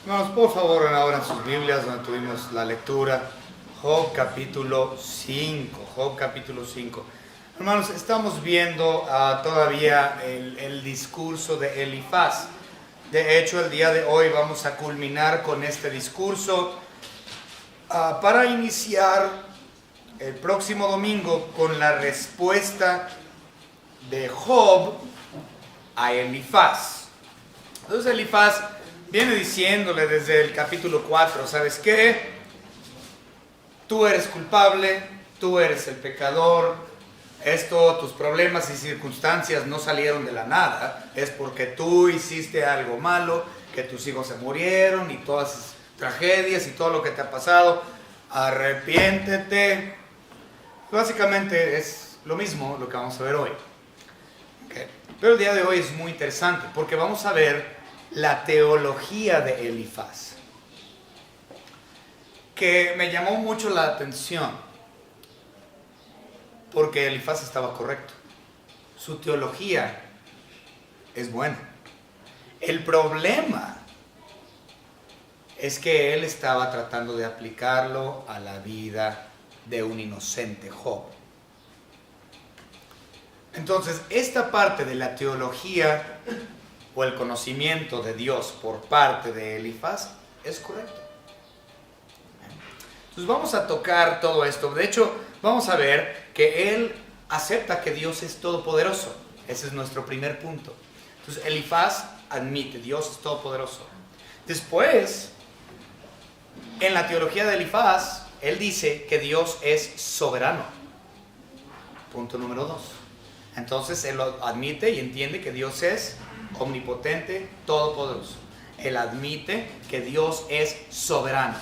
Hermanos, por favor, ahora en sus Biblias donde tuvimos la lectura, Job capítulo 5, Job capítulo 5. Hermanos, estamos viendo todavía el discurso de Elifaz. De hecho, el día de hoy vamos a culminar con este discurso para iniciar el próximo domingo con la respuesta de Job a Elifaz. Entonces Elifaz viene diciéndole desde el capítulo 4, ¿sabes qué? Tú eres culpable, tú eres el pecador, tus problemas y circunstancias no salieron de la nada, es porque tú hiciste algo malo, que tus hijos se murieron y todas esas tragedias y todo lo que te ha pasado, arrepiéntete. Básicamente es lo mismo lo que vamos a ver hoy. Okay. Pero el día de hoy es muy interesante porque vamos a ver la teología de Elifaz, que me llamó mucho la atención, porque Elifaz estaba correcto. Su teología es buena. El problema es que él estaba tratando de aplicarlo a la vida de un inocente Job. Entonces, esta parte de la teología o el conocimiento de Dios por parte de Elifaz es correcto. Entonces vamos a tocar todo esto. De hecho, vamos a ver que él acepta que Dios es todopoderoso. Ese es nuestro primer punto. Entonces Elifaz admite, Dios es todopoderoso. Después, en la teología de Elifaz, él dice que Dios es soberano. Punto número 2. Entonces él lo admite y entiende que Dios es omnipotente, todopoderoso. Él admite que Dios es soberano.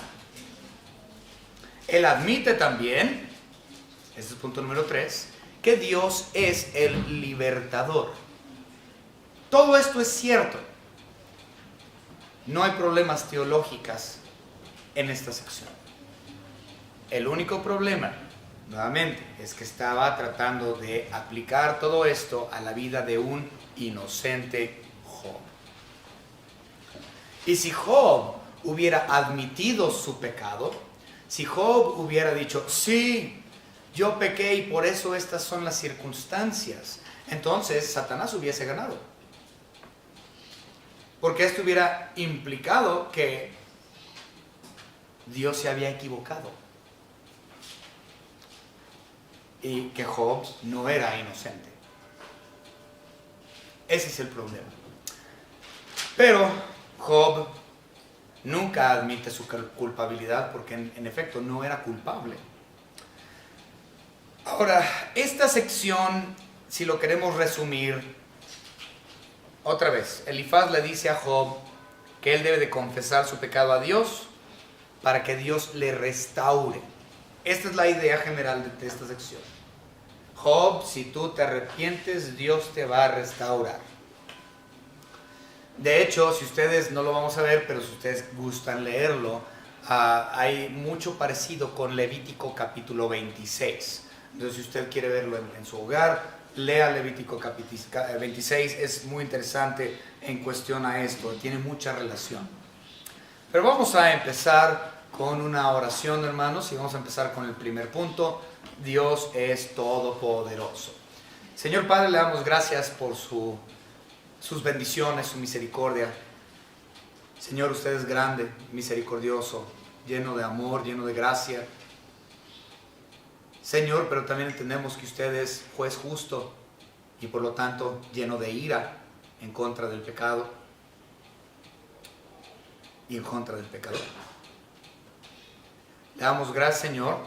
Él admite también, este es el punto número 3, que Dios es el libertador. Todo esto es cierto. No hay problemas teológicos en esta sección. El único problema, nuevamente, es que estaba tratando de aplicar todo esto a la vida de un inocente Job. Y si Job hubiera admitido su pecado, si Job hubiera dicho, sí, yo pequé y por eso estas son las circunstancias, entonces Satanás hubiese ganado. Porque esto hubiera implicado que Dios se había equivocado y que Job no era inocente. Ese es el problema. Pero Job nunca admite su culpabilidad porque en efecto no era culpable. Ahora, esta sección, si lo queremos resumir, otra vez, Elifaz le dice a Job que él debe de confesar su pecado a Dios para que Dios le restaure. Esta es la idea general de esta sección. Job, si tú te arrepientes, Dios te va a restaurar. De hecho, si ustedes, no lo vamos a ver, pero si ustedes gustan leerlo, hay mucho parecido con Levítico capítulo 26. Entonces, si usted quiere verlo en su hogar, lea Levítico capítulo 26, es muy interesante en cuestión a esto, tiene mucha relación. Pero vamos a empezar con una oración, hermanos, y vamos a empezar con el primer punto. Dios es todopoderoso. Señor Padre, le damos gracias por sus bendiciones, su misericordia. Señor, usted es grande, misericordioso, lleno de amor, lleno de gracia. Señor, pero también entendemos que usted es juez justo y por lo tanto lleno de ira en contra del pecado y en contra del pecador. Le damos gracias, Señor,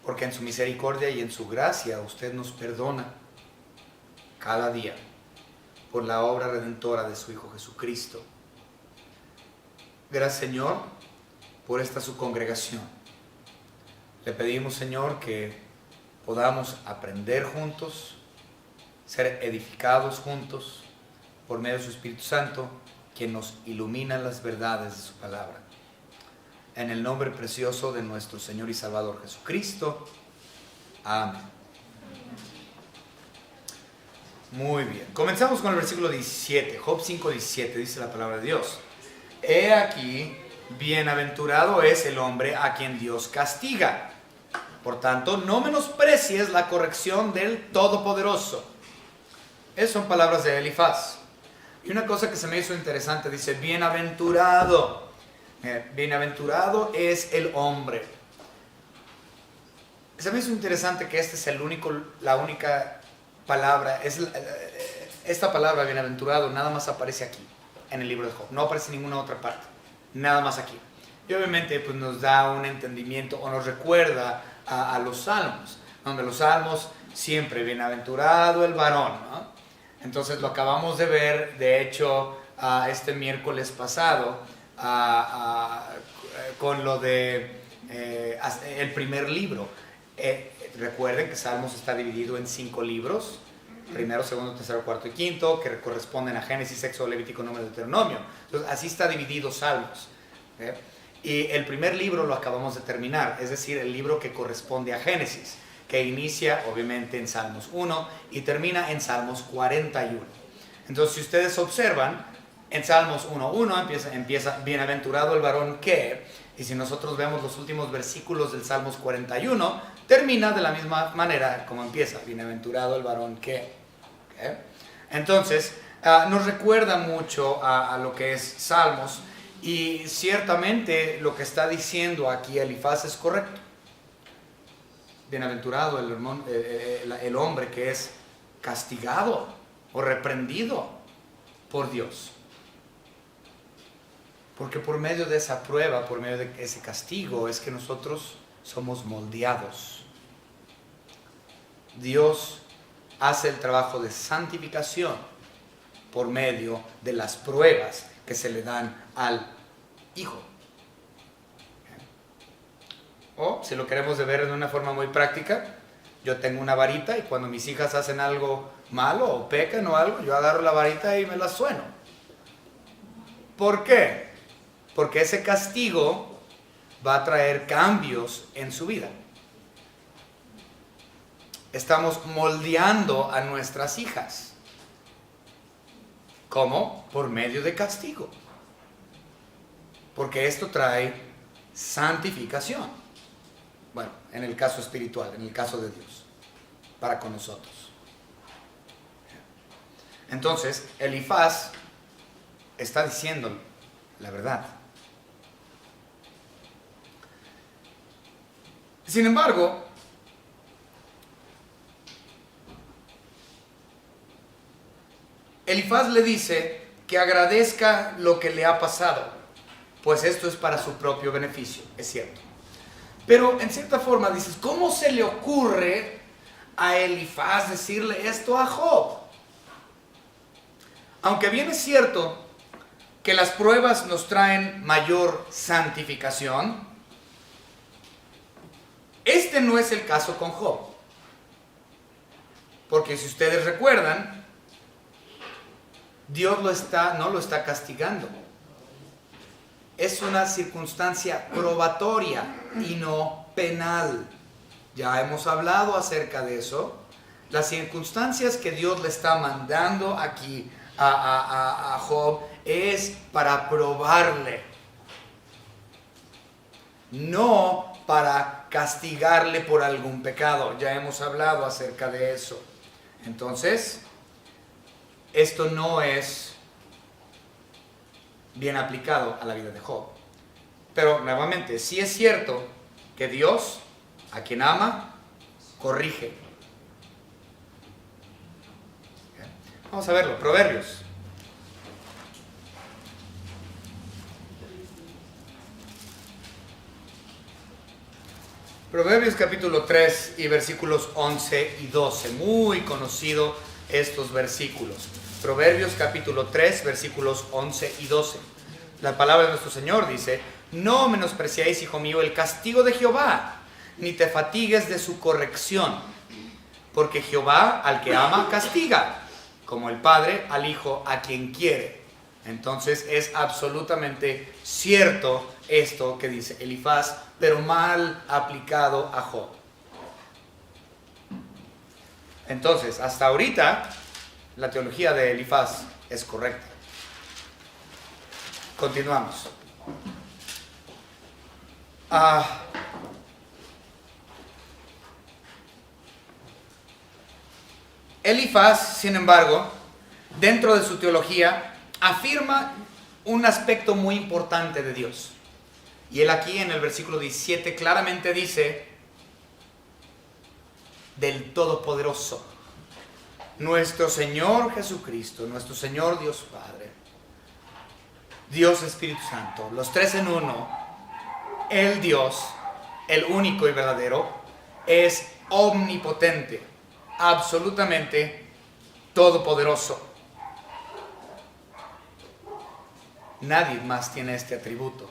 porque en su misericordia y en su gracia usted nos perdona cada día por la obra redentora de su Hijo Jesucristo. Gracias, Señor, por esta su congregación. Le pedimos, Señor, que podamos aprender juntos, ser edificados juntos por medio de su Espíritu Santo, quien nos ilumina las verdades de su palabra. En el nombre precioso de nuestro Señor y Salvador Jesucristo. Amén. Muy bien. Comenzamos con el versículo 17. Job 5:17 dice la palabra de Dios. He aquí, bienaventurado es el hombre a quien Dios castiga. Por tanto, no menosprecies la corrección del Todopoderoso. Esas son palabras de Elifaz. Y una cosa que se me hizo interesante, dice, bienaventurado. Bienaventurado es el hombre. Se me hizo interesante que este es la única palabra, esta palabra bienaventurado nada más aparece aquí, en el libro de Job. No aparece en ninguna otra parte, nada más aquí. Y obviamente pues, nos da un entendimiento o nos recuerda a los salmos, donde los salmos siempre bienaventurado el varón, ¿no? Entonces lo acabamos de ver, de hecho, este miércoles pasado, con lo de el primer libro. Recuerden que Salmos está dividido en 5 libros, primero, segundo, tercero, cuarto y quinto, que corresponden a Génesis, Éxodo, Levítico, Número, Deuteronomio. Entonces así está dividido Salmos. Y el primer libro lo acabamos de terminar, es decir, el libro que corresponde a Génesis, que inicia obviamente en Salmos 1 y termina en Salmos 41. Entonces si ustedes observan, en Salmos 1.1 empieza bienaventurado el varón que, y si nosotros vemos los últimos versículos del Salmos 41, termina de la misma manera como empieza, bienaventurado el varón que. ¿Okay? Entonces, nos recuerda mucho a lo que es Salmos, y ciertamente lo que está diciendo aquí Elifaz es correcto. Bienaventurado el hombre que es castigado o reprendido por Dios. Porque por medio de esa prueba, por medio de ese castigo, es que nosotros somos moldeados. Dios hace el trabajo de santificación por medio de las pruebas que se le dan al hijo. O, si lo queremos ver de una forma muy práctica, yo tengo una varita y cuando mis hijas hacen algo malo o pecan o algo, yo agarro la varita y me la sueno. ¿Por qué? Porque ese castigo va a traer cambios en su vida. Estamos moldeando a nuestras hijas. ¿Cómo? Por medio de castigo. Porque esto trae santificación. Bueno, en el caso espiritual, en el caso de Dios, para con nosotros. Entonces, Elifaz está diciendo la verdad. Sin embargo, Elifaz le dice que agradezca lo que le ha pasado, pues esto es para su propio beneficio, es cierto. Pero en cierta forma dices, ¿cómo se le ocurre a Elifaz decirle esto a Job? Aunque bien es cierto que las pruebas nos traen mayor santificación, este no es el caso con Job. Porque si ustedes recuerdan, Dios no lo está castigando. Es una circunstancia probatoria y no penal. Ya hemos hablado acerca de eso. Las circunstancias que Dios le está mandando aquí a Job es para probarle, no para castigarle por algún pecado. Ya hemos hablado acerca de eso. Entonces, esto no es bien aplicado a la vida de Job. Pero nuevamente, sí es cierto que Dios, a quien ama, corrige. Vamos a verlo, Proverbios. Proverbios capítulo 3 y versículos 11 y 12. Muy conocido estos versículos. Proverbios capítulo 3, versículos 11 y 12. La palabra de nuestro Señor dice: no menospreciéis, hijo mío, el castigo de Jehová, ni te fatigues de su corrección, porque Jehová al que ama castiga, como el padre al hijo a quien quiere. Entonces es absolutamente cierto esto que dice Elifaz, pero mal aplicado a Job. Entonces, hasta ahorita, la teología de Elifaz es correcta. Continuamos. Elifaz, sin embargo, dentro de su teología, afirma un aspecto muy importante de Dios. Y él aquí en el versículo 17 claramente dice, del Todopoderoso, nuestro Señor Jesucristo, nuestro Señor Dios Padre, Dios Espíritu Santo, los tres en uno, el Dios, el único y verdadero, es omnipotente, absolutamente todopoderoso. Nadie más tiene este atributo.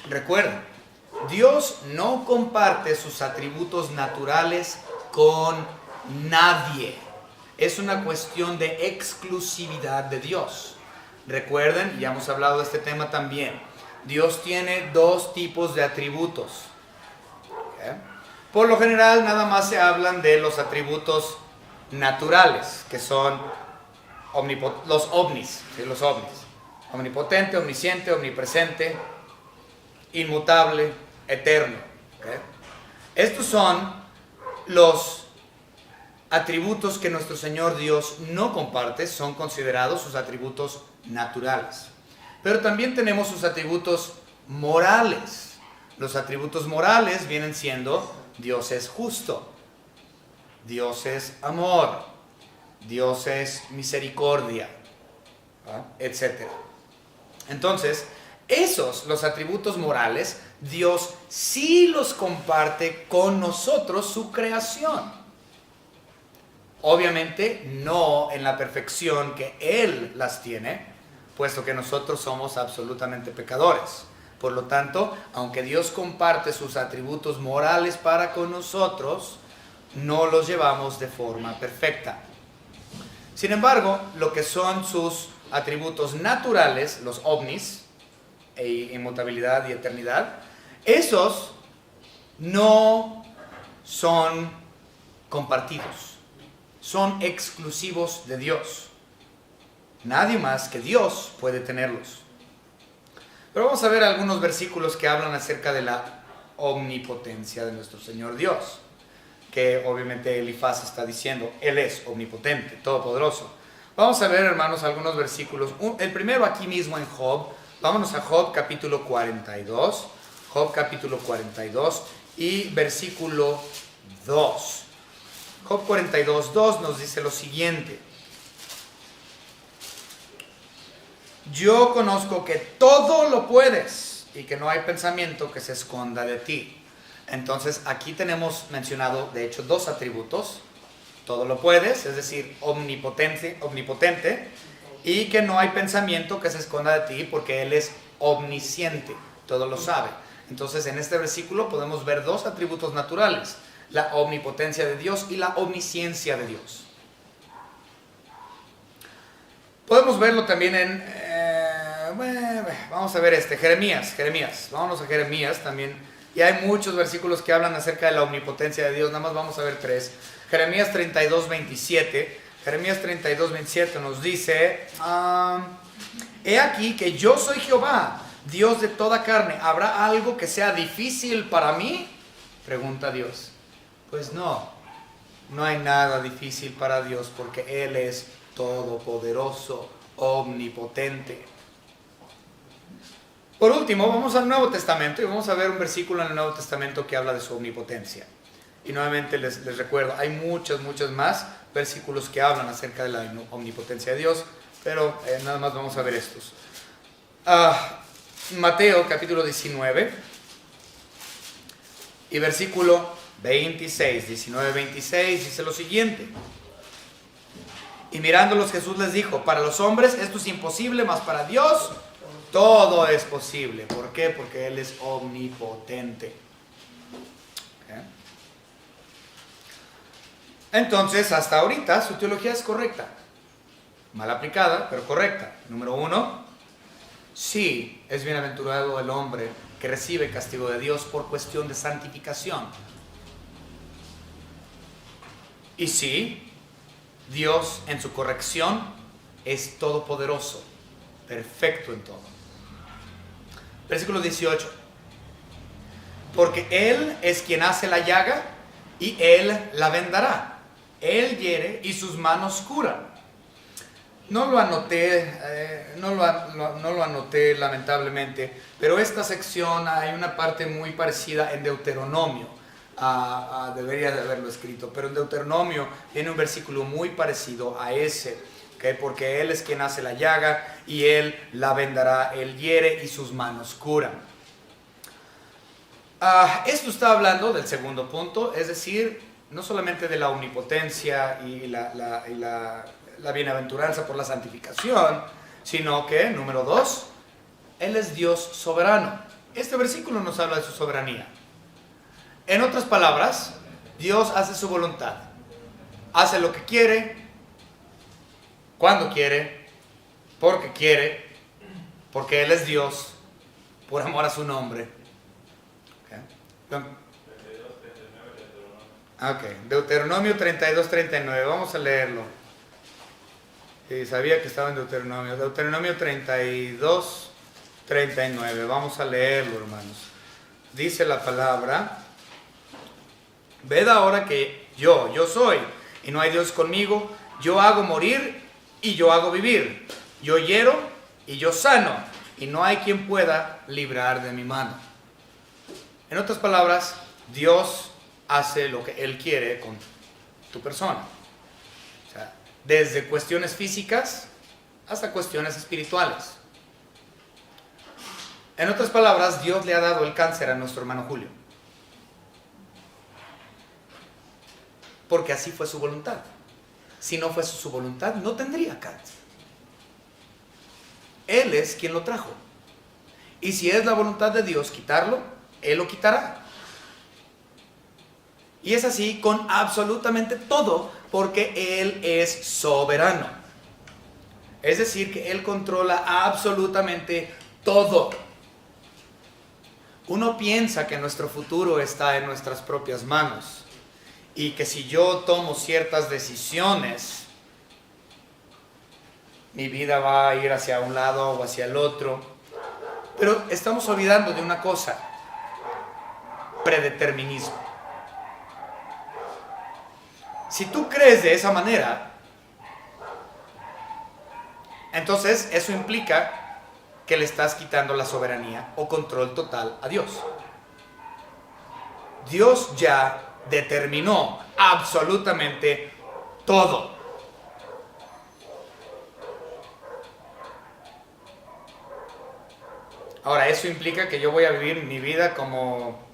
Recuerden, Dios no comparte sus atributos naturales con nadie. Es una cuestión de exclusividad de Dios. Recuerden, ya hemos hablado de este tema también. Dios tiene dos tipos de atributos. ¿Okay? Por lo general, nada más se hablan de los atributos naturales, que son los ovnis, ¿sí? Los ovnis. Omnipotente, omnisciente, omnipresente, inmutable, eterno. ¿Okay? Estos son los atributos que nuestro Señor Dios no comparte, son considerados sus atributos naturales. Pero también tenemos sus atributos morales. Los atributos morales vienen siendo: Dios es justo, Dios es amor, Dios es misericordia, etc. Entonces, los atributos morales, Dios sí los comparte con nosotros, su creación. Obviamente no en la perfección que Él las tiene, puesto que nosotros somos absolutamente pecadores. Por lo tanto, aunque Dios comparte sus atributos morales para con nosotros, no los llevamos de forma perfecta. Sin embargo, lo que son sus atributos naturales, los ovnis, inmutabilidad y eternidad, esos no son compartidos, son exclusivos de Dios. Nadie más que Dios puede tenerlos. Pero vamos a ver algunos versículos que hablan acerca de la omnipotencia de nuestro Señor Dios, que obviamente Elifaz está diciendo, Él es omnipotente, todopoderoso. Vamos a ver, hermanos, algunos versículos. El primero aquí mismo en Job. Vámonos a Job capítulo 42. Job capítulo 42 y versículo 2. Job 42, 2 nos dice lo siguiente. Yo conozco que todo lo puedes y que no hay pensamiento que se esconda de ti. Entonces aquí tenemos mencionado, de hecho, dos atributos. Todo lo puedes, es decir, omnipotente, y que no hay pensamiento que se esconda de ti porque Él es omnisciente, todo lo sabe. Entonces en este versículo podemos ver dos atributos naturales: la omnipotencia de Dios y la omnisciencia de Dios. Podemos verlo también en, vamos a ver Jeremías, vámonos a Jeremías también, y hay muchos versículos que hablan acerca de la omnipotencia de Dios, nada más vamos a ver tres. Jeremías 32, 27, Jeremías 32, 27 nos dice, he aquí que yo soy Jehová, Dios de toda carne, ¿habrá algo que sea difícil para mí? Pregunta Dios. Pues no hay nada difícil para Dios porque Él es todopoderoso, omnipotente. Por último, vamos al Nuevo Testamento y vamos a ver un versículo en el Nuevo Testamento que habla de su omnipotencia. Y nuevamente les recuerdo, hay muchos más versículos que hablan acerca de la omnipotencia de Dios, pero nada más vamos a ver estos. Mateo capítulo 19 y versículo 26, 19, 26 dice lo siguiente. Y mirándolos Jesús les dijo, para los hombres esto es imposible, mas para Dios todo es posible. ¿Por qué? Porque Él es omnipotente. ¿Okay? Entonces, hasta ahorita su teología es correcta. Mal aplicada, pero correcta. Número 1, sí, es bienaventurado el hombre que recibe castigo de Dios por cuestión de santificación. Y sí, Dios en su corrección es todopoderoso, perfecto en todo. Versículo 18. porque Él es quien hace la llaga y Él la vendará. Él hiere y sus manos curan. No lo anoté, no lo anoté lamentablemente, pero esta sección hay una parte muy parecida en Deuteronomio. Debería de haberlo escrito, pero en Deuteronomio tiene un versículo muy parecido a ese, ¿okay? Porque Él es quien hace la llaga y Él la vendará, Él hiere y sus manos curan. Esto está hablando del segundo punto, es decir, no solamente de la omnipotencia y la bienaventuranza por la santificación, sino que, número 2, Él es Dios soberano. Este versículo nos habla de su soberanía. En otras palabras, Dios hace su voluntad. Hace lo que quiere, cuando quiere, porque Él es Dios, por amor a su nombre. Deuteronomio 32-39, vamos a leerlo. Sí, sabía que estaba en Deuteronomio. Deuteronomio 32-39, vamos a leerlo, hermanos. Dice la palabra: ved ahora que yo soy, y no hay Dios conmigo. Yo hago morir y yo hago vivir. Yo hiero y yo sano, y no hay quien pueda librar de mi mano. En otras palabras, Dios hace lo que Él quiere con tu persona. O sea, desde cuestiones físicas hasta cuestiones espirituales. En otras palabras, Dios le ha dado el cáncer a nuestro hermano Julio. Porque así fue su voluntad. Si no fuese su voluntad, no tendría cáncer. Él es quien lo trajo. Y si es la voluntad de Dios quitarlo, Él lo quitará. Y es así con absolutamente todo, porque Él es soberano. Es decir, que Él controla absolutamente todo. Uno piensa que nuestro futuro está en nuestras propias manos y que si yo tomo ciertas decisiones, mi vida va a ir hacia un lado o hacia el otro. Pero estamos olvidando de una cosa: predeterminismo. Si tú crees de esa manera, entonces eso implica que le estás quitando la soberanía o control total a Dios. Dios ya determinó absolutamente todo. Ahora, eso implica que yo voy a vivir mi vida como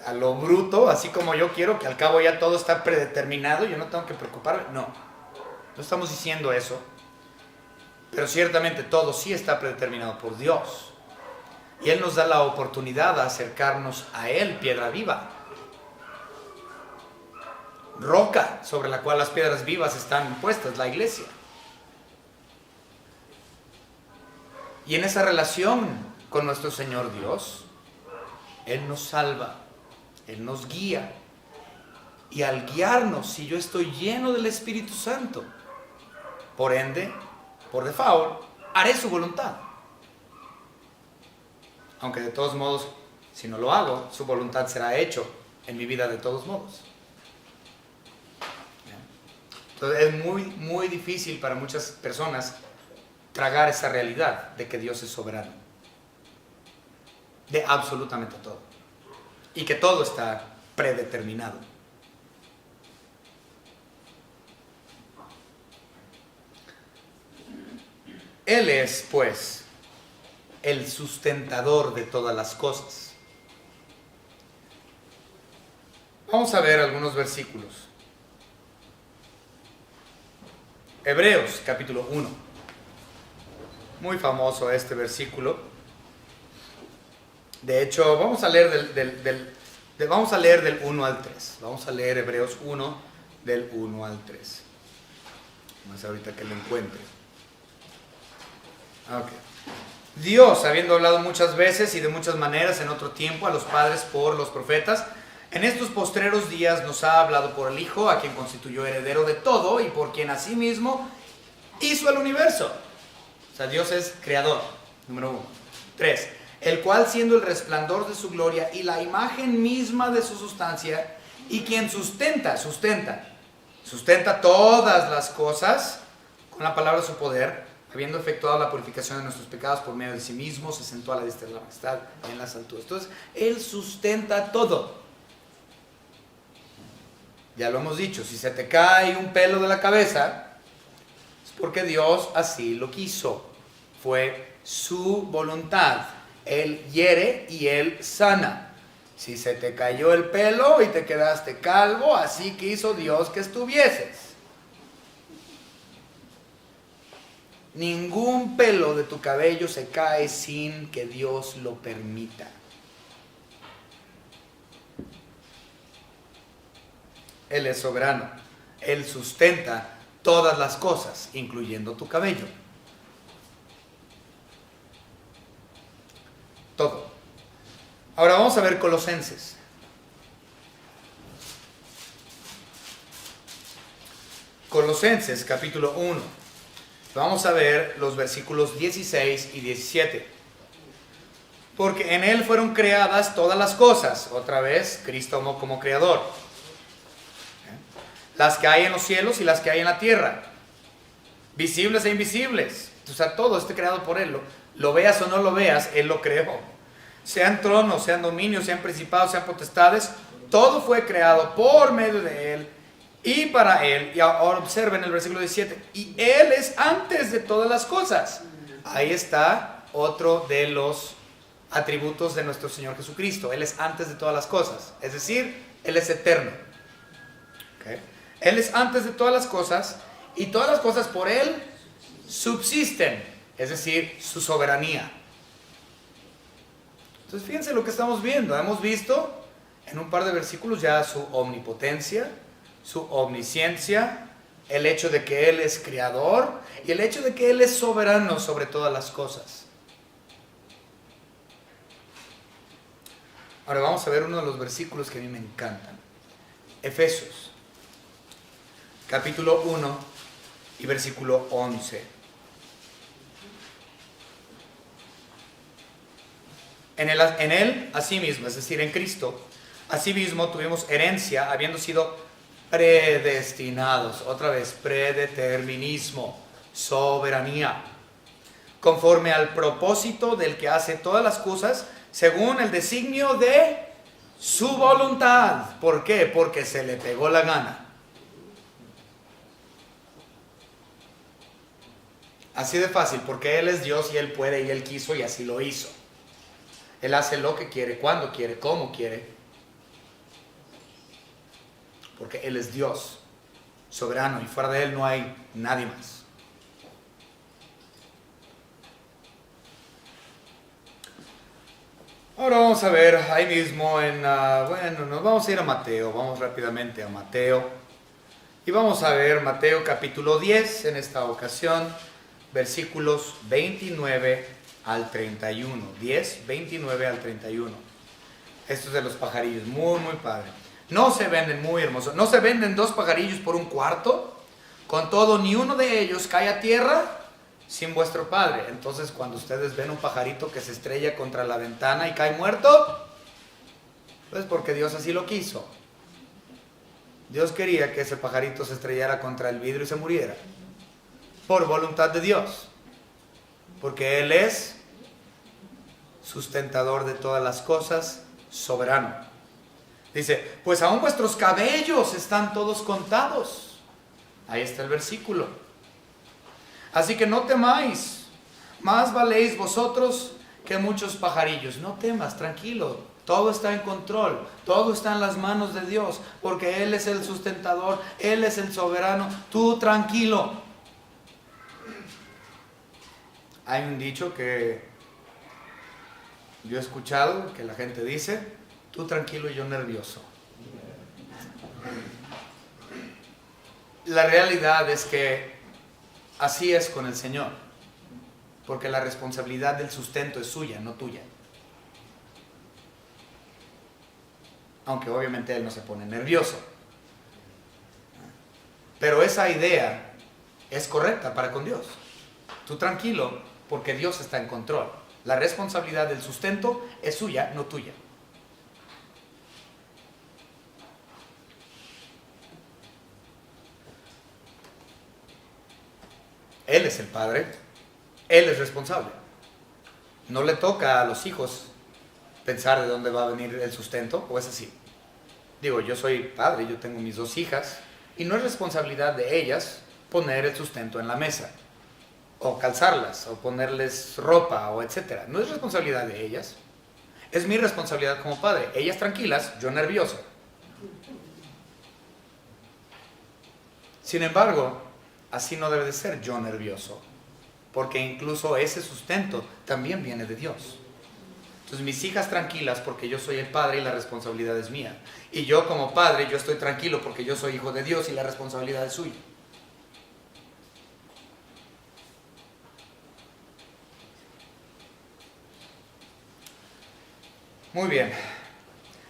a lo bruto, así como yo quiero, que al cabo ya todo está predeterminado, yo no tengo que preocuparme. No estamos diciendo eso, pero ciertamente todo sí está predeterminado por Dios. Y Él nos da la oportunidad de acercarnos a Él, piedra viva, roca sobre la cual las piedras vivas están puestas, la iglesia. Y en esa relación con nuestro Señor Dios, Él nos salva, Él nos guía. Y al guiarnos, si yo estoy lleno del Espíritu Santo, por ende, por default, haré su voluntad. Aunque de todos modos, si no lo hago, su voluntad será hecho en mi vida de todos modos. Entonces es muy difícil para muchas personas tragar esa realidad de que Dios es soberano. De absolutamente todo. Y que todo está predeterminado. Él es, pues, el sustentador de todas las cosas. Vamos a ver algunos versículos. Hebreos, capítulo 1. Muy famoso este versículo. De hecho, vamos a leer del 1 al 3. Vamos a leer Hebreos 1, del 1 al 3. Más ahorita que lo encuentre. Okay. Dios, habiendo hablado muchas veces y de muchas maneras en otro tiempo a los padres por los profetas, en estos postreros días nos ha hablado por el Hijo, a quien constituyó heredero de todo y por quien asimismo hizo el universo. O sea, Dios es creador, número 1. 3. el cual siendo el resplandor de su gloria y la imagen misma de su sustancia, y quien sustenta todas las cosas con la palabra de su poder, habiendo efectuado la purificación de nuestros pecados por medio de sí mismo, se sentó a la diestra de la majestad en las alturas. Entonces, Él sustenta todo. Ya lo hemos dicho, si se te cae un pelo de la cabeza, es porque Dios así lo quiso. Fue su voluntad. Él hiere y Él sana. Si se te cayó el pelo y te quedaste calvo, así quiso Dios que estuvieses. Ningún pelo de tu cabello se cae sin que Dios lo permita. Él es soberano. Él sustenta todas las cosas, incluyendo tu cabello. Todo. Ahora vamos a ver Colosenses. Colosenses capítulo 1. Vamos a ver los versículos 16 y 17. Porque en Él fueron creadas todas las cosas. Otra vez, Cristo como creador. Las que hay en los cielos y las que hay en la tierra. Visibles e invisibles. O sea, todo está creado por Él. Lo veas o no lo veas, Él lo creó. Sean tronos, sean dominios, sean principados, sean potestades. Todo fue creado por medio de Él y para Él. Y ahora observen el versículo 17. Y Él es antes de todas las cosas. Ahí está otro de los atributos de nuestro Señor Jesucristo. Él es antes de todas las cosas. Es decir, Él es eterno. ¿Okay? Él es antes de todas las cosas. Y todas las cosas por Él subsisten. Es decir, su soberanía. Entonces fíjense lo que estamos viendo. Hemos visto en un par de versículos ya su omnipotencia, su omnisciencia, el hecho de que Él es creador y el hecho de que Él es soberano sobre todas las cosas. Ahora vamos a ver uno de los versículos que a mí me encantan. Efesios, capítulo 1 y versículo 11. En él, asimismo, es decir, en Cristo, asimismo tuvimos herencia, habiendo sido predestinados. Otra vez, predeterminismo, soberanía. Conforme al propósito del que hace todas las cosas, según el designio de su voluntad. ¿Por qué? Porque se le pegó la gana. Así de fácil, porque Él es Dios y Él puede y Él quiso y así lo hizo. Él hace lo que quiere, cuando quiere, cómo quiere. Porque Él es Dios, soberano, y fuera de Él no hay nadie más. Ahora vamos a ver ahí mismo nos vamos a ir a Mateo, vamos rápidamente a Mateo. Y vamos a ver Mateo capítulo 10 en esta ocasión, versículos 29 al 31, 10, 29 al 31. Esto es de los pajarillos, muy, muy padre. No se venden, muy hermosos. No se venden 2 pajarillos por $1. Con todo, ni uno de ellos cae a tierra sin vuestro Padre. Entonces, cuando ustedes ven un pajarito que se estrella contra la ventana y cae muerto, pues porque Dios así lo quiso. Dios quería que ese pajarito se estrellara contra el vidrio y se muriera. Por voluntad de Dios. Porque Él es sustentador de todas las cosas, soberano. Dice, pues aún vuestros cabellos están todos contados. Ahí está el versículo. Así que no temáis, más valéis vosotros que muchos pajarillos. No temas, tranquilo, todo está en control, todo está en las manos de Dios, porque Él es el sustentador, Él es el soberano. Tú tranquilo. Hay un dicho que yo he escuchado, que la gente dice, tú tranquilo y yo nervioso. La realidad es que así es con el Señor, porque la responsabilidad del sustento es suya, no tuya. Aunque obviamente Él no se pone nervioso. Pero esa idea es correcta para con Dios. Tú tranquilo, porque Dios está en control. La responsabilidad del sustento es suya, no tuya. Él es el padre, él es responsable. No le toca a los hijos pensar de dónde va a venir el sustento, o es así. Digo, yo soy padre, yo tengo mis 2 hijas, y no es responsabilidad de ellas poner el sustento en la mesa, o calzarlas, o ponerles ropa, o etcétera. No es responsabilidad de ellas, es mi responsabilidad como padre. Ellas tranquilas, yo nervioso. Sin embargo, así no debe de ser yo nervioso, porque incluso ese sustento también viene de Dios. Entonces mis hijas tranquilas porque yo soy el padre y la responsabilidad es mía. Y yo como padre, yo estoy tranquilo porque yo soy hijo de Dios y la responsabilidad es suya. Muy bien.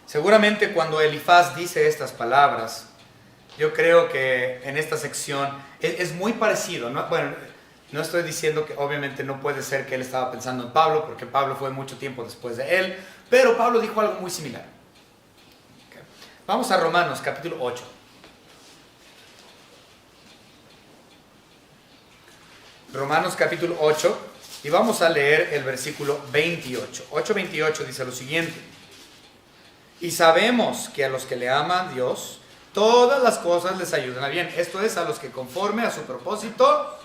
Seguramente cuando Elifaz dice estas palabras, yo creo que en esta sección es muy parecido, ¿no? Bueno, no estoy diciendo que obviamente no puede ser que él estaba pensando en Pablo, porque Pablo fue mucho tiempo después de él, pero Pablo dijo algo muy similar. Okay. Vamos a Romanos capítulo 8. Romanos capítulo 8, y vamos a leer el versículo 28. 8:28 dice lo siguiente: y sabemos que a los que le aman Dios, todas las cosas les ayudan a bien. Esto es, a los que conforme a su propósito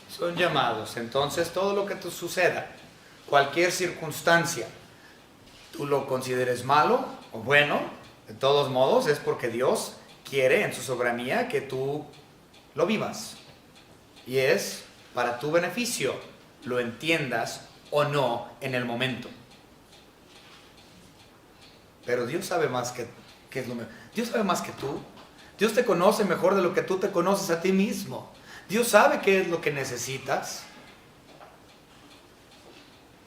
son llamados. Entonces, todo lo que te suceda, cualquier circunstancia, tú lo consideres malo o bueno, de todos modos es porque Dios quiere en su soberanía que tú lo vivas. Y es para tu beneficio, lo entiendas o no en el momento. Pero Dios sabe más que es lo mejor. Dios sabe más que tú. Dios te conoce mejor de lo que tú te conoces a ti mismo. Dios sabe qué es lo que necesitas.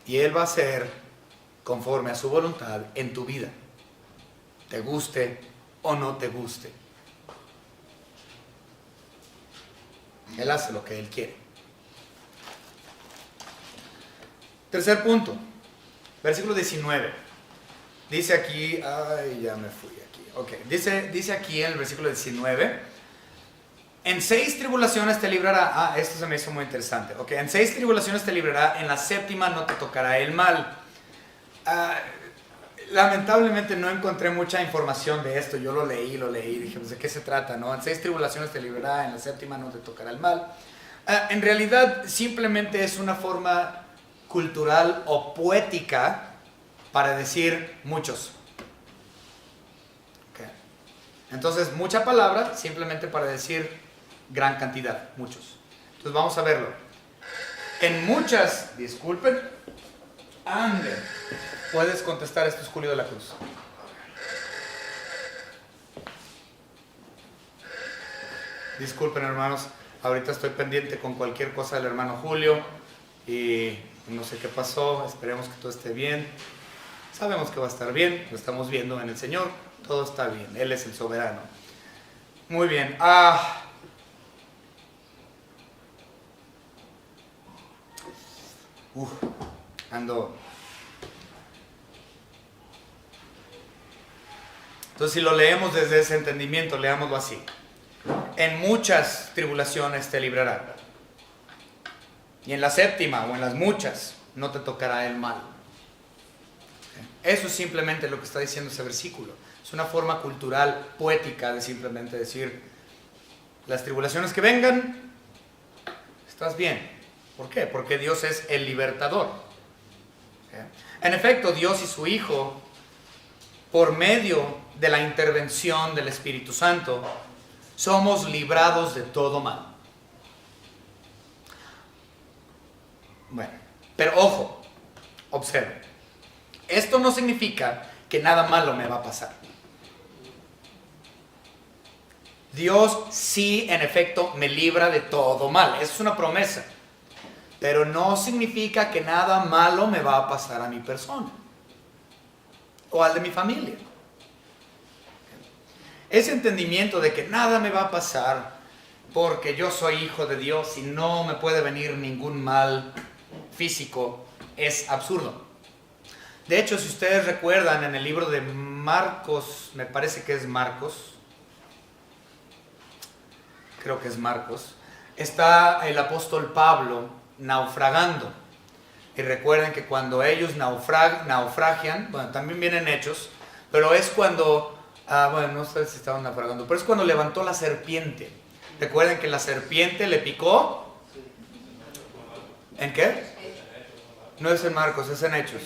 Y Él va a hacer conforme a su voluntad en tu vida. Te guste o no te guste. Él hace lo que Él quiere. Tercer punto. Versículo 19. Dice aquí, ya me fui aquí. Ok, dice aquí en el versículo 19: en 6 tribulaciones te librará. Esto se me hizo muy interesante. Ok, en 6 tribulaciones te librará, en la 7ª no te tocará el mal. Lamentablemente no encontré mucha información de esto. Yo lo leí, dije, pues, ¿de qué se trata, no? En 6 tribulaciones te librará, en la 7ª no te tocará el mal. En realidad simplemente es una forma cultural o poética para decir muchos. Okay. Entonces, mucha palabra simplemente para decir gran cantidad, muchos. Entonces vamos a verlo. En muchas, disculpen, ande. Puedes contestar, esto es Julio de la Cruz. Disculpen, hermanos, ahorita estoy pendiente con cualquier cosa del hermano Julio y no sé qué pasó, esperemos que todo esté bien. Sabemos que va a estar bien, lo estamos viendo en el Señor, todo está bien, Él es el soberano. Muy bien. Ando. Entonces, si lo leemos desde ese entendimiento, leámoslo así: en muchas tribulaciones te librará, y en la 7ª o en las muchas no te tocará el mal. Eso es simplemente lo que está diciendo ese versículo. Es una forma cultural, poética, de simplemente decir, las tribulaciones que vengan, estás bien. ¿Por qué? Porque Dios es el libertador. En efecto, Dios y su Hijo, por medio de la intervención del Espíritu Santo, somos librados de todo mal. Bueno, pero ojo, observen. Esto no significa que nada malo me va a pasar. Dios sí, en efecto, me libra de todo mal. Esa es una promesa. Pero no significa que nada malo me va a pasar a mi persona o al de mi familia. Ese entendimiento de que nada me va a pasar porque yo soy hijo de Dios y no me puede venir ningún mal físico, Es absurdo. De hecho, si ustedes recuerdan en el libro de Marcos, me parece que es Marcos, creo que es Marcos, está el apóstol Pablo naufragando. Y recuerden que cuando ellos naufragian, bueno, también vienen Hechos, pero es cuando, bueno, no sé si estaban naufragando, pero es cuando levantó la serpiente. Recuerden que la serpiente le picó. ¿En qué? No es en Marcos, es en Hechos.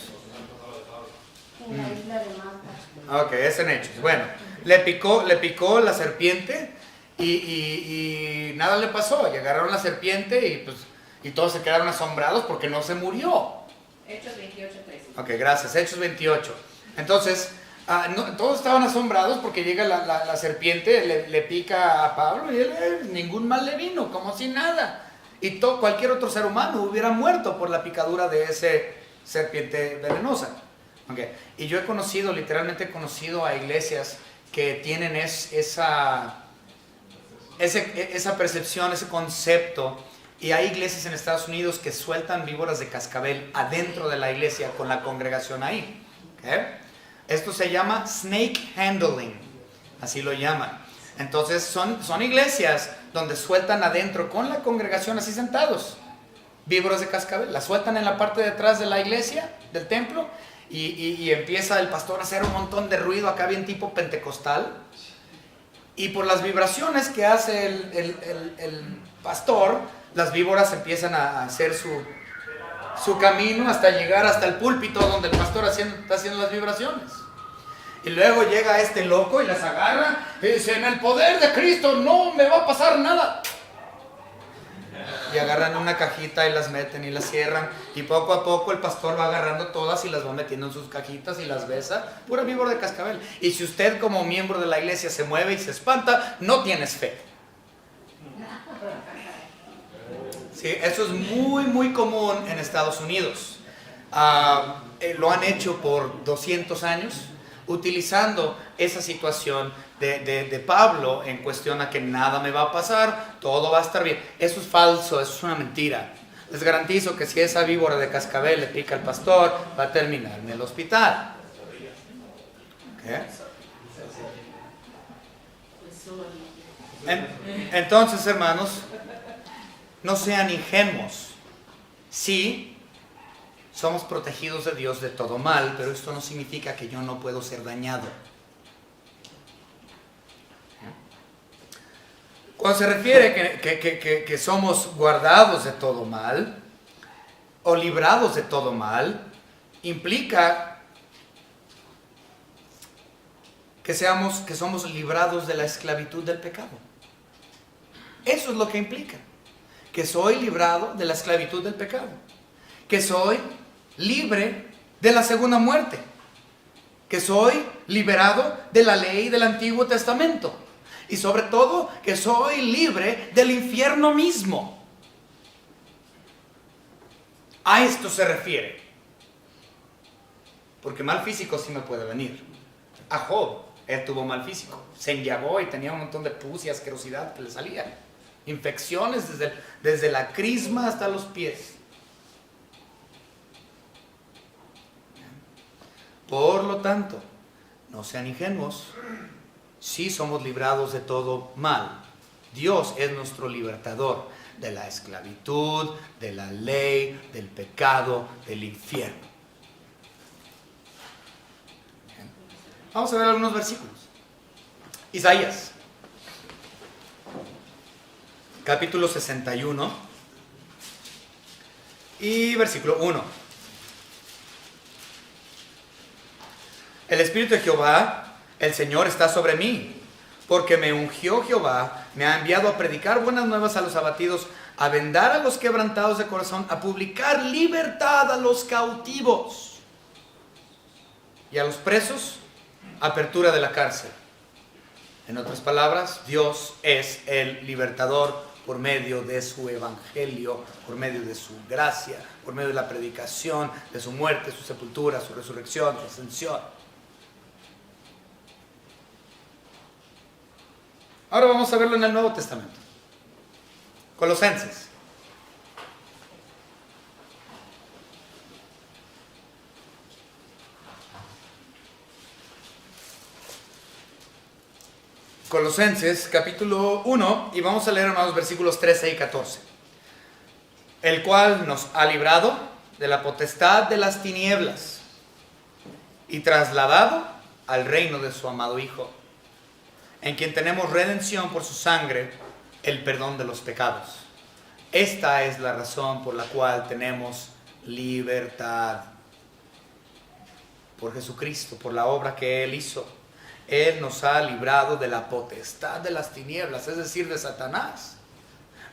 En la isla de Malta. Ok, es en Hechos. Bueno, le picó la serpiente y nada le pasó. Y agarraron la serpiente y todos se quedaron asombrados porque no se murió. Hechos 28:13. Ok, gracias. Hechos 28. Entonces, todos estaban asombrados porque llega la serpiente, le pica a Pablo y él ningún mal le vino, como si nada. Y cualquier otro ser humano hubiera muerto por la picadura de esa serpiente venenosa. Okay. Y yo literalmente he conocido a iglesias que tienen esa percepción, ese concepto. Y hay iglesias en Estados Unidos que sueltan víboras de cascabel adentro de la iglesia con la congregación ahí. Okay. Esto se llama snake handling, así lo llaman. Entonces son iglesias donde sueltan adentro con la congregación así sentados víboras de cascabel, las sueltan en la parte de atrás de la iglesia, del templo, y empieza el pastor a hacer un montón de ruido acá bien tipo pentecostal, y por las vibraciones que hace el pastor, las víboras empiezan a hacer su camino hasta llegar hasta el púlpito donde el pastor está haciendo las vibraciones. Y luego llega este loco y las agarra y dice: en el poder de Cristo no me va a pasar nada. Y agarran una cajita y las meten y las cierran. Y poco a poco el pastor va agarrando todas y las va metiendo en sus cajitas y las besa. Pura víbora de cascabel. Y si usted como miembro de la iglesia se mueve y se espanta, no tienes fe. Sí, eso es muy, muy común en Estados Unidos. Lo han hecho por 200 años, utilizando esa situación de Pablo en cuestión a que nada me va a pasar, todo va a estar bien. Eso es falso, eso es una mentira. Les garantizo que si esa víbora de cascabel le pica al pastor, va a terminar en el hospital. ¿Okay? Entonces, hermanos, no sean ingenuos. Sí, somos protegidos de Dios de todo mal, pero esto no significa que yo no puedo ser dañado. Cuando se refiere que somos guardados de todo mal o librados de todo mal, implica que somos librados de la esclavitud del pecado. Eso es lo que implica. Que soy librado de la esclavitud del pecado. Que soy libre de la segunda muerte. Que soy liberado de la ley del Antiguo Testamento. Y sobre todo, que soy libre del infierno mismo. A esto se refiere. Porque mal físico sí me puede venir. A Job, él tuvo mal físico. Se enllagó y tenía un montón de pus y asquerosidad que le salía. Infecciones desde la crisma hasta los pies. Por lo tanto, no sean ingenuos. Sí somos librados de todo mal. Dios es nuestro libertador de la esclavitud, de la ley, del pecado, del infierno. Bien. Vamos a ver algunos versículos. Isaías, capítulo 61 y versículo 1. El Espíritu de Jehová, el Señor, está sobre mí, porque me ungió Jehová, me ha enviado a predicar buenas nuevas a los abatidos, a vendar a los quebrantados de corazón, a publicar libertad a los cautivos y a los presos, apertura de la cárcel. En otras palabras, Dios es el libertador por medio de su evangelio, por medio de su gracia, por medio de la predicación, de su muerte, su sepultura, su resurrección, su ascensión. Ahora vamos a verlo en el Nuevo Testamento. Colosenses. Colosenses capítulo 1 y vamos a leer, hermanos, versículos 13 y 14. El cual nos ha librado de la potestad de las tinieblas y trasladado al reino de su amado Hijo, en quien tenemos redención por su sangre, el perdón de los pecados. Esta es la razón por la cual tenemos libertad. Por Jesucristo, por la obra que Él hizo. Él nos ha librado de la potestad de las tinieblas, es decir, de Satanás.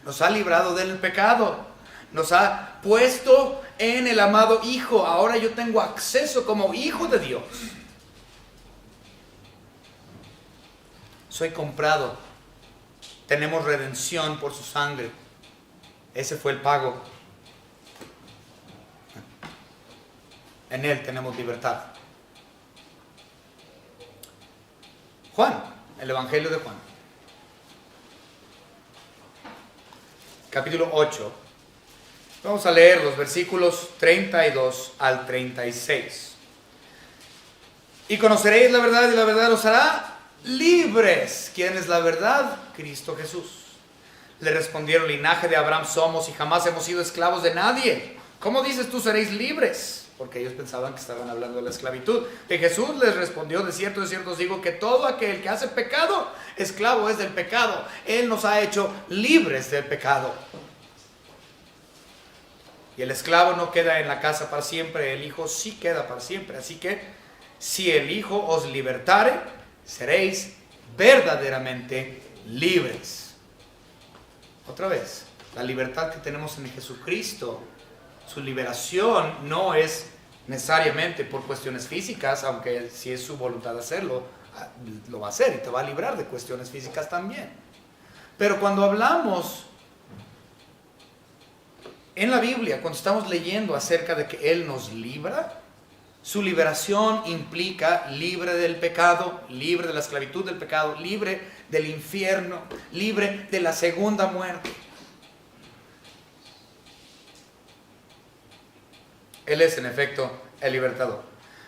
Nos ha librado del pecado. Nos ha puesto en el amado Hijo. Ahora yo tengo acceso como hijo de Dios. Soy comprado. Tenemos redención por su sangre. Ese fue el pago. En Él tenemos libertad. Juan, el Evangelio de Juan. Capítulo 8. Vamos a leer los versículos 32 al 36. Y conoceréis la verdad y la verdad os hará libres. ¿Quién es la verdad? Cristo Jesús. Le respondieron: linaje de Abraham somos y jamás hemos sido esclavos de nadie. ¿Cómo dices tú seréis libres? Porque ellos pensaban que estaban hablando de la esclavitud. Y Jesús les respondió: de cierto os digo que todo aquel que hace pecado, esclavo es del pecado. Él nos ha hecho libres del pecado. Y el esclavo no queda en la casa para siempre, el Hijo sí queda para siempre. Así que si el Hijo os libertare, seréis verdaderamente libres. Otra vez, la libertad que tenemos en Jesucristo, su liberación no es necesariamente por cuestiones físicas, aunque si es su voluntad hacerlo, lo va a hacer y te va a librar de cuestiones físicas también. Pero cuando hablamos en la Biblia, cuando estamos leyendo acerca de que Él nos libra, su liberación implica libre del pecado, libre de la esclavitud del pecado, libre del infierno, libre de la segunda muerte. Él es en efecto el libertador.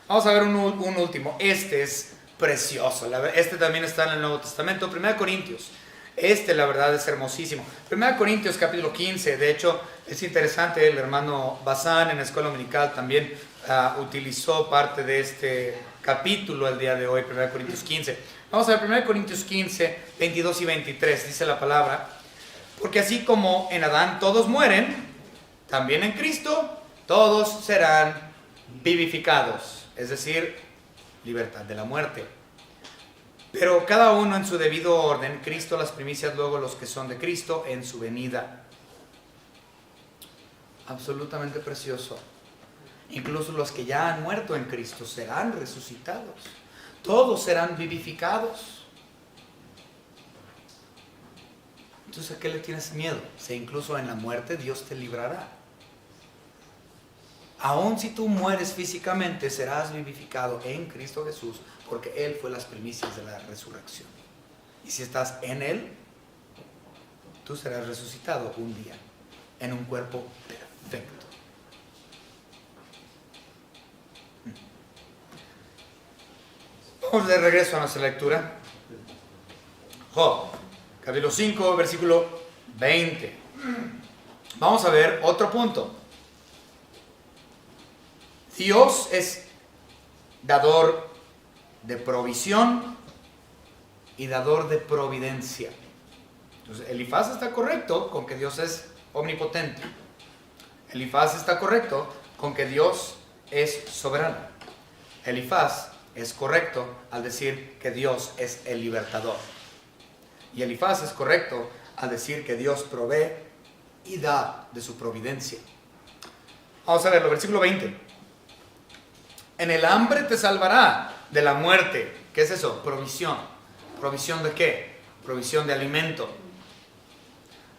Vamos a ver un último. Este es precioso. Este también está en el Nuevo Testamento. 1 Corintios. La verdad es hermosísimo. 1 Corintios capítulo 15. De hecho, es interesante. El hermano Bazán en la escuela dominical también utilizó parte de este capítulo el día de hoy. 1 Corintios 15. Vamos a ver 1 Corintios 15, 22 y 23. Dice la palabra: porque así como en Adán todos mueren, también en Cristo todos serán vivificados, es decir, libertad de la muerte. Pero cada uno en su debido orden, Cristo las primicias, luego los que son de Cristo en su venida. Absolutamente precioso. Incluso los que ya han muerto en Cristo serán resucitados. Todos serán vivificados. Entonces, ¿a qué le tienes miedo? Si incluso en la muerte Dios te librará. Aun si tú mueres físicamente, serás vivificado en Cristo Jesús, porque Él fue las primicias de la resurrección. Y si estás en Él, tú serás resucitado un día, en un cuerpo perfecto. Vamos de regreso a nuestra lectura. Job, capítulo 5, versículo 20. Vamos a ver otro punto. Dios es dador de provisión y dador de providencia. Entonces, Elifaz está correcto con que Dios es omnipotente. Elifaz está correcto con que Dios es soberano. Elifaz es correcto al decir que Dios es el libertador. Y Elifaz es correcto al decir que Dios provee y da de su providencia. Vamos a verlo, versículo 20. En el hambre te salvará de la muerte. ¿Qué es eso? Provisión. ¿Provisión de qué? Provisión de alimento.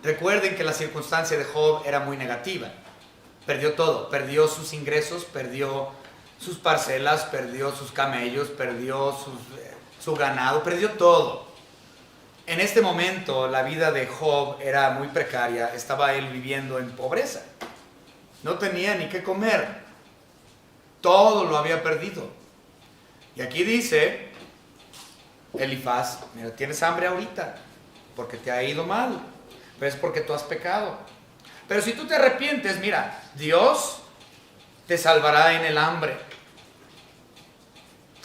Recuerden que la circunstancia de Job era muy negativa. Perdió todo. Perdió sus ingresos, perdió sus parcelas, perdió sus camellos, perdió su ganado, perdió todo. En este momento la vida de Job era muy precaria. Estaba él viviendo en pobreza. No tenía ni qué comer. Todo lo había perdido. Y aquí dice Elifaz, mira, tienes hambre ahorita porque te ha ido mal, pero es porque tú has pecado. Pero si tú te arrepientes, mira, Dios te salvará en el hambre.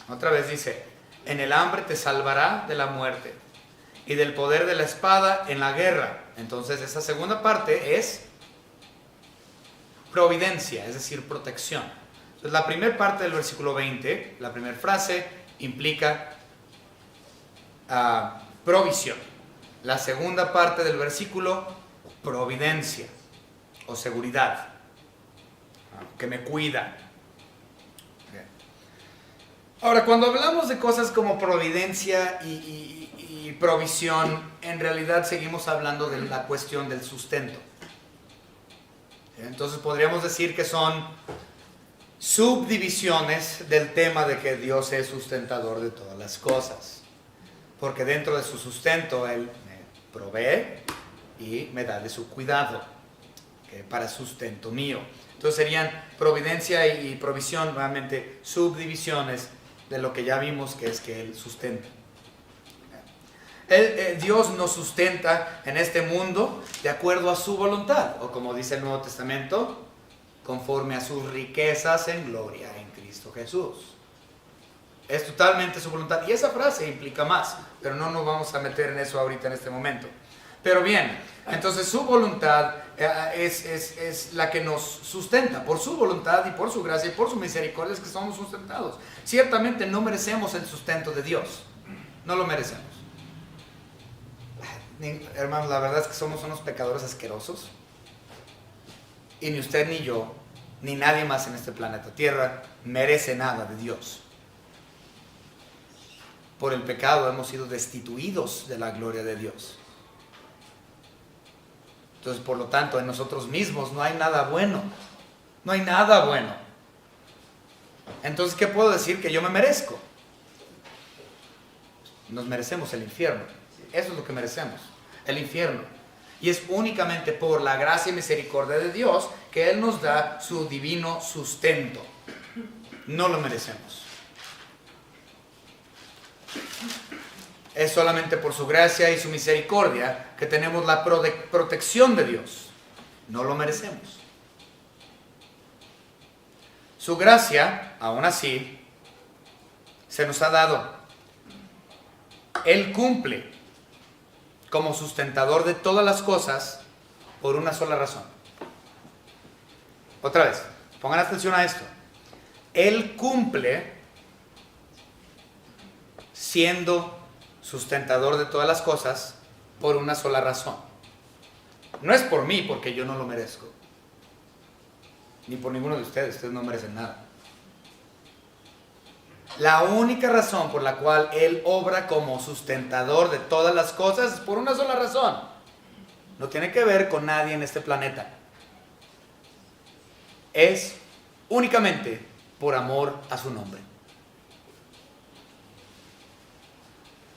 Otra vez dice, en el hambre te salvará de la muerte y del poder de la espada en la guerra. Entonces esa segunda parte es providencia, es decir, protección. Entonces la primera parte del versículo 20, la primera frase, implica provisión. La segunda parte del versículo, providencia o seguridad, que me cuida. Ahora, cuando hablamos de cosas como providencia y provisión, en realidad seguimos hablando de la cuestión del sustento. Entonces podríamos decir que son subdivisiones del tema de que Dios es sustentador de todas las cosas. Porque dentro de su sustento Él me provee y me da de su cuidado, para sustento mío. Entonces serían providencia y provisión, nuevamente subdivisiones de lo que ya vimos que es que Él sustenta. Dios nos sustenta en este mundo de acuerdo a su voluntad, o como dice el Nuevo Testamento, conforme a sus riquezas en gloria en Cristo Jesús. Es totalmente su voluntad. Y esa frase implica más, pero no nos vamos a meter en eso ahorita en este momento. Pero bien, entonces su voluntad es la que nos sustenta. Por su voluntad y por su gracia y por su misericordia es que somos sustentados. Ciertamente no merecemos el sustento de Dios. No lo merecemos. Hermanos, la verdad es que somos unos pecadores asquerosos. Y ni usted ni yo, ni nadie más en este planeta Tierra merece nada de Dios. Por el pecado hemos sido destituidos de la gloria de Dios. Entonces, por lo tanto, en nosotros mismos no hay nada bueno. No hay nada bueno. Entonces, ¿qué puedo decir que yo me merezco? Nos merecemos el infierno. Eso es lo que merecemos, el infierno. Y es únicamente por la gracia y misericordia de Dios que Él nos da su divino sustento. No lo merecemos. Es solamente por su gracia y su misericordia que tenemos la protección de Dios. No lo merecemos. Su gracia, aún así, se nos ha dado. Él cumple como sustentador de todas las cosas por una sola razón. Otra vez, pongan atención a esto. Él cumple siendo sustentador de todas las cosas por una sola razón. No es por mí, porque yo no lo merezco. Ni por ninguno de ustedes no merecen nada. La única razón por la cual Él obra como sustentador de todas las cosas es por una sola razón. No tiene que ver con nadie en este planeta. Es únicamente por amor a su nombre.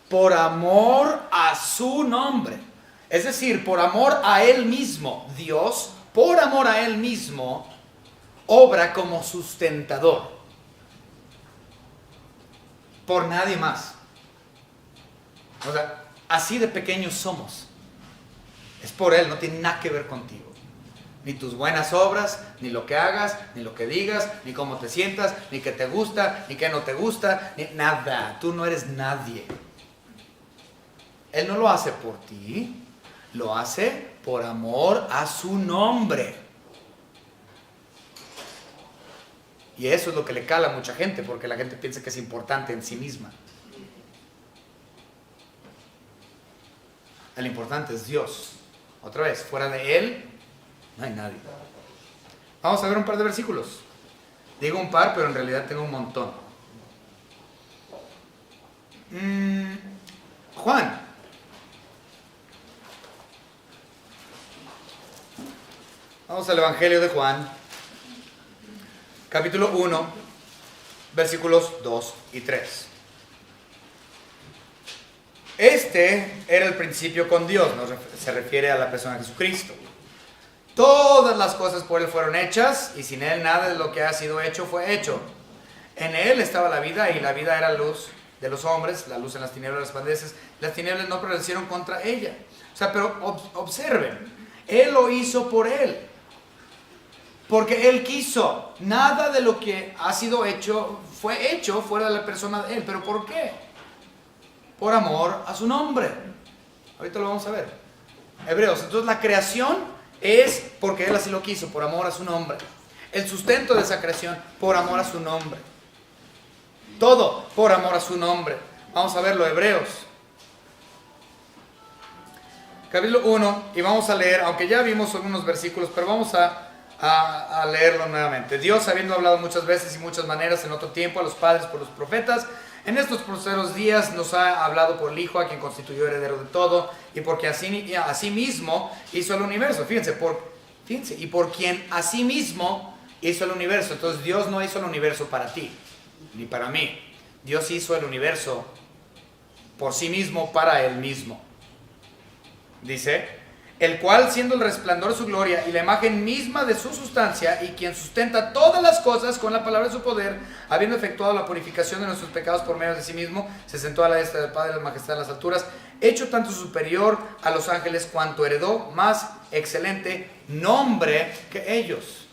Por amor a su nombre. Es decir, por amor a Él mismo. Dios, por amor a Él mismo, obra como sustentador. Por nadie más. O sea, así de pequeños somos. Es por Él, no tiene nada que ver contigo. Ni tus buenas obras, ni lo que hagas, ni lo que digas, ni cómo te sientas, ni qué te gusta, ni qué no te gusta, ni nada. Tú no eres nadie. Él no lo hace por ti, lo hace por amor a su nombre. Y eso es lo que le cala a mucha gente, porque la gente piensa que es importante en sí misma. El importante es Dios. Otra vez, fuera de Él, no hay nadie. Vamos a ver un par de versículos. Digo un par, pero en realidad tengo un montón. Juan. Vamos al Evangelio de Juan, capítulo 1, versículos 2 y 3. Este era el principio con Dios, se refiere a la persona de Jesucristo. Todas las cosas por Él fueron hechas, y sin Él nada de lo que ha sido hecho fue hecho. En Él estaba la vida, y la vida era luz de los hombres, la luz en las tinieblas resplandece, las tinieblas no prevalecieron contra ella. O sea, pero observen, Él lo hizo por Él, porque Él quiso. Nada de lo que ha sido hecho fue hecho fuera de la persona de Él. ¿Pero por qué? Por amor a su nombre. Ahorita lo vamos a ver. Hebreos, entonces la creación es porque Él así lo quiso, por amor a su nombre. El sustento de esa creación, por amor a su nombre. Todo por amor a su nombre. Vamos a verlo, Hebreos. Capítulo 1, y vamos a leer, aunque ya vimos algunos versículos, pero vamos a leerlo nuevamente. Dios, habiendo hablado muchas veces y muchas maneras en otro tiempo a los padres por los profetas, en estos postreros días nos ha hablado por el Hijo, a quien constituyó heredero de todo, y porque así mismo hizo el universo. Fíjense, y por quien así mismo hizo el universo. Entonces Dios no hizo el universo para ti, ni para mí. Dios hizo el universo por sí mismo, para Él mismo. Dice, el cual siendo el resplandor de su gloria y la imagen misma de su sustancia, y quien sustenta todas las cosas con la palabra de su poder, habiendo efectuado la purificación de nuestros pecados por medio de sí mismo, se sentó a la diestra del Padre de la majestad en las alturas, hecho tanto superior a los ángeles cuanto heredó más excelente nombre que ellos.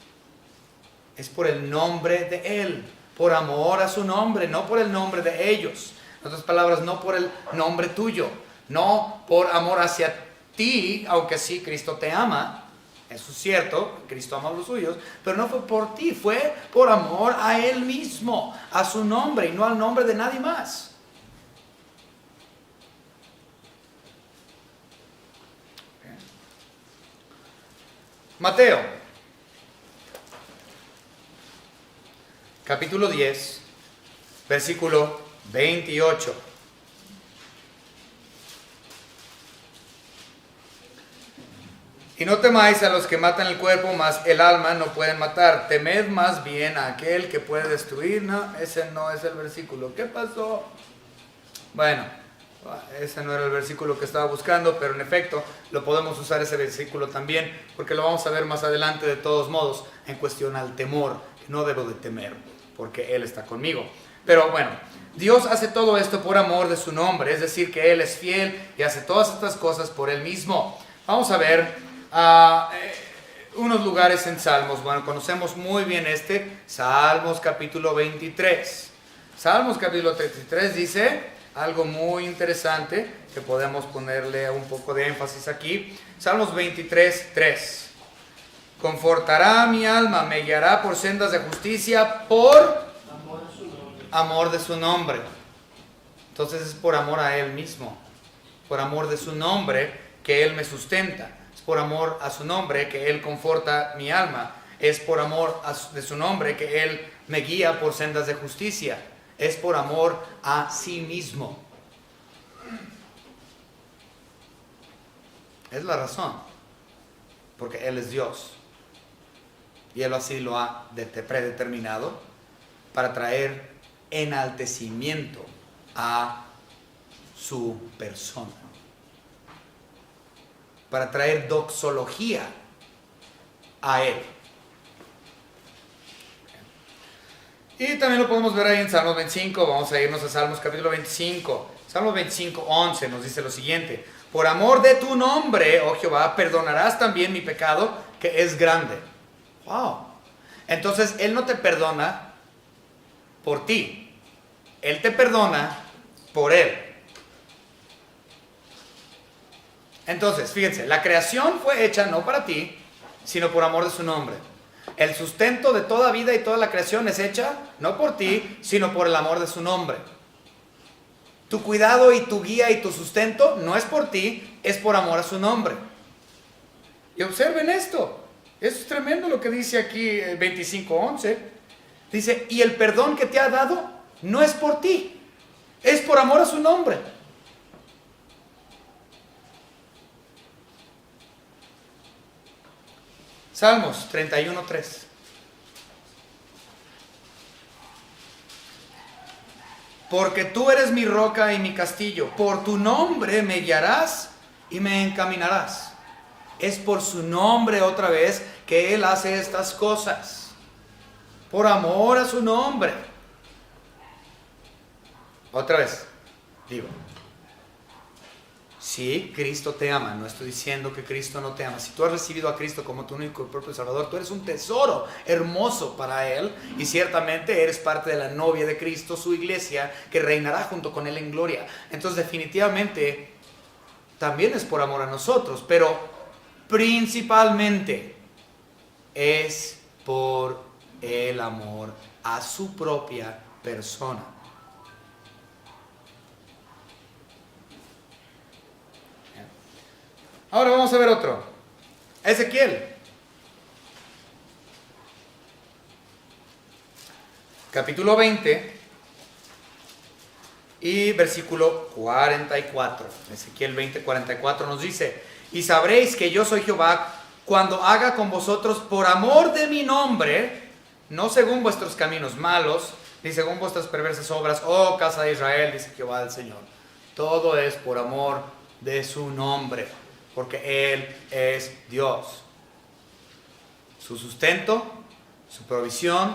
Es por el nombre de Él, por amor a su nombre, no por el nombre de ellos. En otras palabras, no por el nombre tuyo, no por amor hacia ti, aunque sí, Cristo te ama, eso es cierto, Cristo ama a los suyos, pero no fue por ti, fue por amor a Él mismo, a su nombre y no al nombre de nadie más. Mateo, capítulo 10, versículo 28. Y no temáis a los que matan el cuerpo, mas el alma no pueden matar. Temed más bien a aquel que puede destruir. No, ese no es el versículo. ¿Qué pasó? Bueno, ese no era el versículo que estaba buscando, pero en efecto lo podemos usar ese versículo también, porque lo vamos a ver más adelante de todos modos, en cuestión al temor, que no debo de temer, porque Él está conmigo. Pero bueno, Dios hace todo esto por amor de su nombre, es decir, que Él es fiel y hace todas estas cosas por Él mismo. Vamos a ver unos lugares en Salmos. Bueno, conocemos muy bien Salmos capítulo 23. Salmos capítulo 33 dice algo muy interesante que podemos ponerle un poco de énfasis aquí. Salmos 23, 3. Confortará mi alma, me guiará por sendas de justicia por amor de su nombre. Entonces es por amor a Él mismo, por amor de su nombre que Él me sustenta. Es por amor a su nombre que Él conforta mi alma. Es por amor de su nombre que Él me guía por sendas de justicia. Es por amor a sí mismo. Es la razón. Porque Él es Dios. Y Él así lo ha predeterminado para traer enaltecimiento a su persona. Para traer doxología a Él. Y también lo podemos ver ahí en Salmos 25. Vamos a irnos a Salmos capítulo 25. Salmos 25, 11 nos dice lo siguiente: por amor de tu nombre, oh Jehová, perdonarás también mi pecado, que es grande. Wow. Entonces Él no te perdona por ti, Él te perdona por Él. Entonces, fíjense, la creación fue hecha no para ti, sino por amor de su nombre. El sustento de toda vida y toda la creación es hecha no por ti, sino por el amor de su nombre. Tu cuidado y tu guía y tu sustento no es por ti, es por amor a su nombre. Y observen esto. Eso es tremendo lo que dice aquí 25:11. Dice, y el perdón que te ha dado no es por ti, es por amor a su nombre. Salmos 31:3. Porque tú eres mi roca y mi castillo, por tu nombre me guiarás y me encaminarás. Es por su nombre otra vez que Él hace estas cosas. Por amor a su nombre. Otra vez, digo, sí, Cristo te ama, no estoy diciendo que Cristo no te ama. Si tú has recibido a Cristo como tu único y propio Salvador, tú eres un tesoro hermoso para Él, y ciertamente eres parte de la novia de Cristo, su iglesia, que reinará junto con Él en gloria. Entonces definitivamente también es por amor a nosotros, pero principalmente es por el amor a su propia persona. Ahora vamos a ver otro. Ezequiel. Capítulo 20 y versículo 44. Ezequiel 20, 44 nos dice: y sabréis que yo soy Jehová cuando haga con vosotros por amor de mi nombre, no según vuestros caminos malos, ni según vuestras perversas obras, oh casa de Israel, dice Jehová el Señor. Todo es por amor de su nombre, porque Él es Dios. Su sustento, su provisión,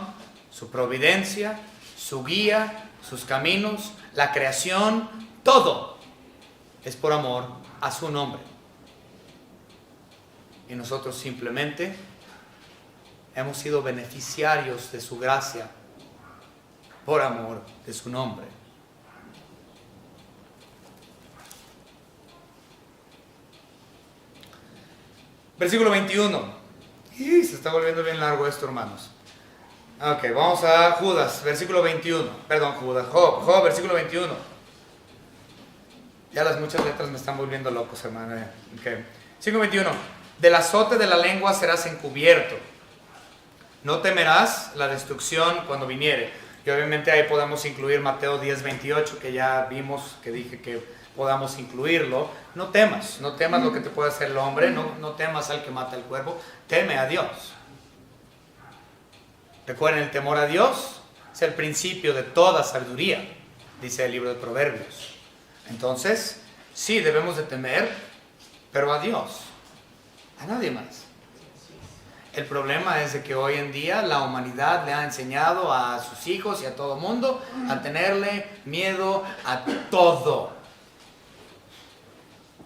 su providencia, su guía, sus caminos, la creación, todo es por amor a su nombre. Y nosotros simplemente hemos sido beneficiarios de su gracia por amor de su nombre. Versículo 21. Y se está volviendo bien largo esto, hermanos. Ok, vamos a Judas, versículo 21. Perdón, Judas. Job, versículo 21. Ya las muchas letras me están volviendo locos, hermano. Okay. Versículo 21. Del azote de la lengua serás encubierto. No temerás la destrucción cuando viniere. Y obviamente ahí podemos incluir Mateo 10, 28, que ya vimos, que dije que podamos incluirlo. No temas lo que te puede hacer el hombre, no temas al que mata el cuerpo, teme a Dios. Recuerden, el temor a Dios es el principio de toda sabiduría, dice el libro de Proverbios. Entonces, sí, debemos de temer, pero a Dios, a nadie más. El problema es de que hoy en día la humanidad le ha enseñado a sus hijos y a todo mundo a tenerle miedo a todo.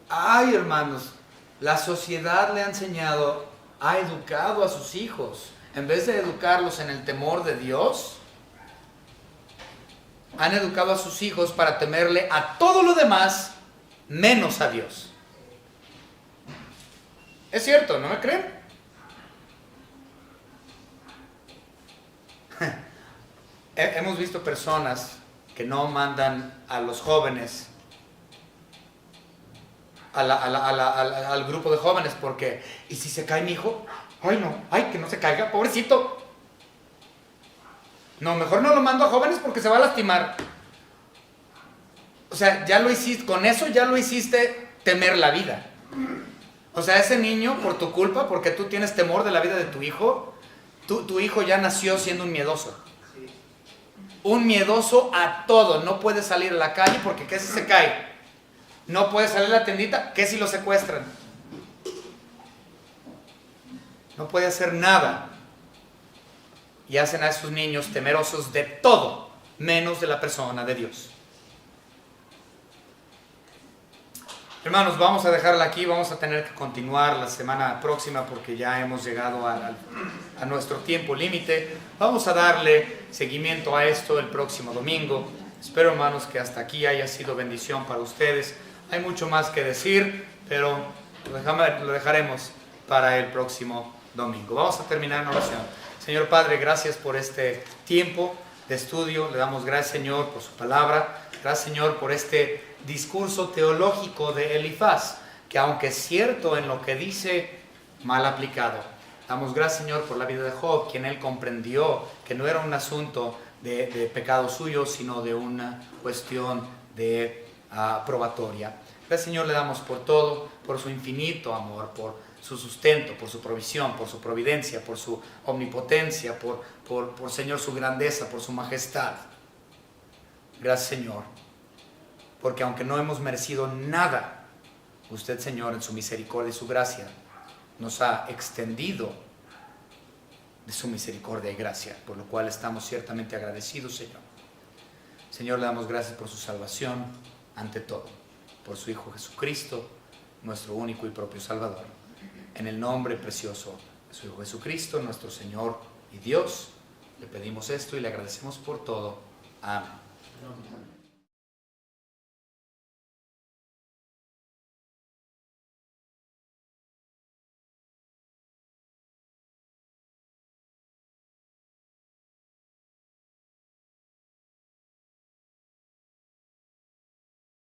Ay, hermanos, la sociedad le ha enseñado, ha educado a sus hijos. En vez de educarlos en el temor de Dios, han educado a sus hijos para temerle a todo lo demás, menos a Dios. Es cierto, ¿no me creen? Hemos visto personas que no mandan a los jóvenes al grupo de jóvenes porque, ¿y si se cae mi hijo? Ay no, ay que no se caiga, pobrecito. No, mejor no lo mando a jóvenes porque se va a lastimar. O sea, ya lo hiciste, con eso ya lo hiciste temer la vida. O sea, ese niño, por tu culpa, porque tú tienes temor de la vida de tu hijo, tu hijo ya nació siendo un miedoso. Un miedoso a todo. No puede salir a la calle porque ¿qué si se cae? No puede salir a la tiendita, ¿qué si lo secuestran? No puede hacer nada. Y hacen a esos niños temerosos de todo, menos de la persona de Dios. Hermanos, vamos a dejarla aquí, vamos a tener que continuar la semana próxima porque ya hemos llegado a nuestro tiempo límite. Vamos a darle seguimiento a esto el próximo domingo. Espero, hermanos, que hasta aquí haya sido bendición para ustedes. Hay mucho más que decir, pero lo dejaremos para el próximo domingo. Vamos a terminar en oración. Señor Padre, gracias por este tiempo de estudio. Le damos gracias, Señor, por su palabra. Gracias, Señor, por este discurso teológico de Elifaz, que aunque es cierto en lo que dice, mal aplicado. Damos gracias, Señor, por la vida de Job, quien él comprendió que no era un asunto de pecado suyo, sino de una cuestión de probatoria. Gracias, Señor, le damos por todo, por su infinito amor, por su sustento, por su provisión, por su providencia, por su omnipotencia, por Señor, su grandeza, por su majestad. Gracias, Señor, porque aunque no hemos merecido nada, usted, Señor, en su misericordia y su gracia, nos ha extendido de su misericordia y gracia, por lo cual estamos ciertamente agradecidos, Señor. Señor, le damos gracias por su salvación, ante todo, por su Hijo Jesucristo, nuestro único y propio Salvador. En el nombre precioso de su Hijo Jesucristo, nuestro Señor y Dios, le pedimos esto y le agradecemos por todo. Amén.